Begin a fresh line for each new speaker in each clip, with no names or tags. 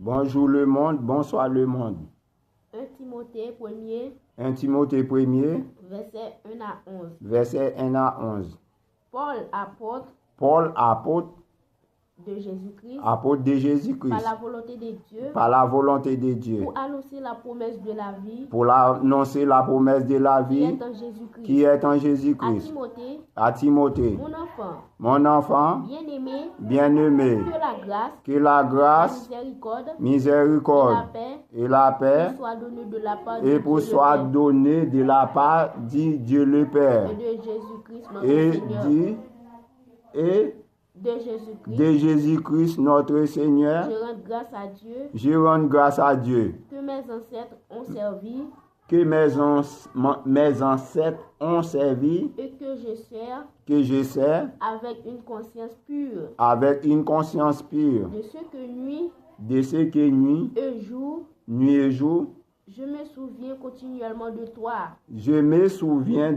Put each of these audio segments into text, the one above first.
Bonjour le monde, bonsoir le monde.
1 Timothée 1er,
1 Timothée 1er,
verset 1 à 11.
verset 1 à 11.
Paul,
Paul, apôtre
de Jésus-Christ,
de Jésus-Christ,
par la volonté de Dieu,
par la volonté de Dieu,
pour annoncer la promesse de la vie
pour annoncer la promesse de la
qui
vie
est en Jésus-Christ.
qui est en
À
Jésus-Christ.
Timothée,
À Timothée,
mon enfant,
bien-aimé,
bien-aimé, que la
que la
grâce,
grâce,
la
miséricorde
et la paix
et la paix
soit donnée de la part
et
de
pour
Dieu
soit
le Père
donnée de la part de Dieu le Père
et de Jésus-Christ notre
et
Seigneur.
de Jésus-Christ notre Seigneur.
Je rends grâce à Dieu
Je rends grâce à Dieu
que mes ancêtres ont servi
que mes ancêtres ont servi,
et
que je sers
avec une conscience pure
avec une conscience pure,
de ce que nuit
de ce que nuit et jour,
je me souviens continuellement de toi
je me souviens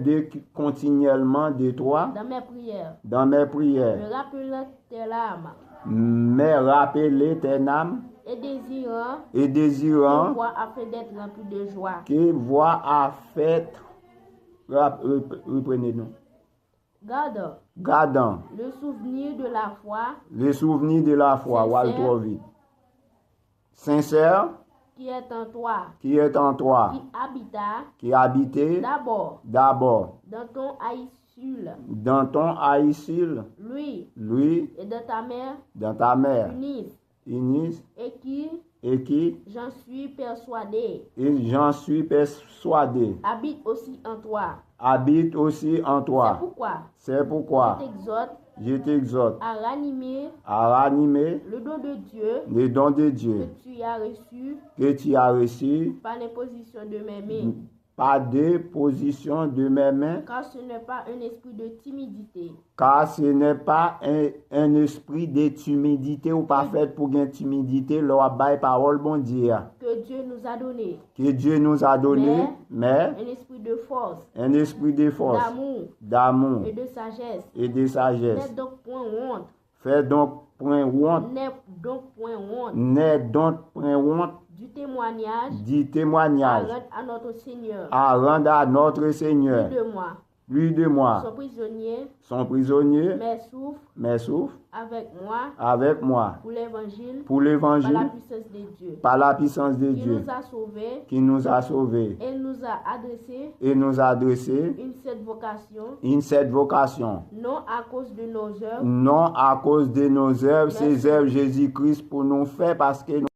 continuellement de toi
dans mes prières,
me
rappelant tes larmes
me rappeler tes âmes
et désirant
et
voir afin d'être rempli de joie.
que voix a fait. Reprenez-nous. Gardant
Le souvenir de la foi
le souvenir de la foi,
Sincère.
trop vite. Sincère,
qui est en toi,
qui est en toi,
qui
qui habitait
d'abord
d'abord
dans ton haïssule,
dans ton haïssule,
lui
lui,
et de ta mère
dans ta mère,
Eunice,
Eunice,
et qui,
j'en suis persuadé,
habite aussi en toi.
habite aussi en toi. C'est pourquoi je t'exhorte
à
ranimer
le don de Dieu
le don de Dieu
que tu as reçu
par l'imposition de mes mains.
par déposition de mes mains,
Car ce n'est pas un esprit de timidité.
car ce n'est pas un esprit de timidité ou pas fait pour une timidité, leur bail parole bon Dieu.
Que Dieu nous a donné.
Que Dieu nous a donné, mais
un esprit de force,
d'amour
et de sagesse.
et de sagesse.
N'aie donc point honte.
Fais donc point honte.
N'aie donc point honte
N'aie donc point honte
du témoignage
du témoignage
à notre Seigneur.
à rendre à notre Seigneur.
Plus de moi
sont prisonniers,
mais souffrent
avec moi
pour l'évangile
par la puissance de
qui
Dieu
qui nous a sauvés
et
nous a adressé
une cette vocation,
non à cause de nos œuvres,
non à cause de nos œuvres, ces œuvres Jésus-Christ pour nous faire parce que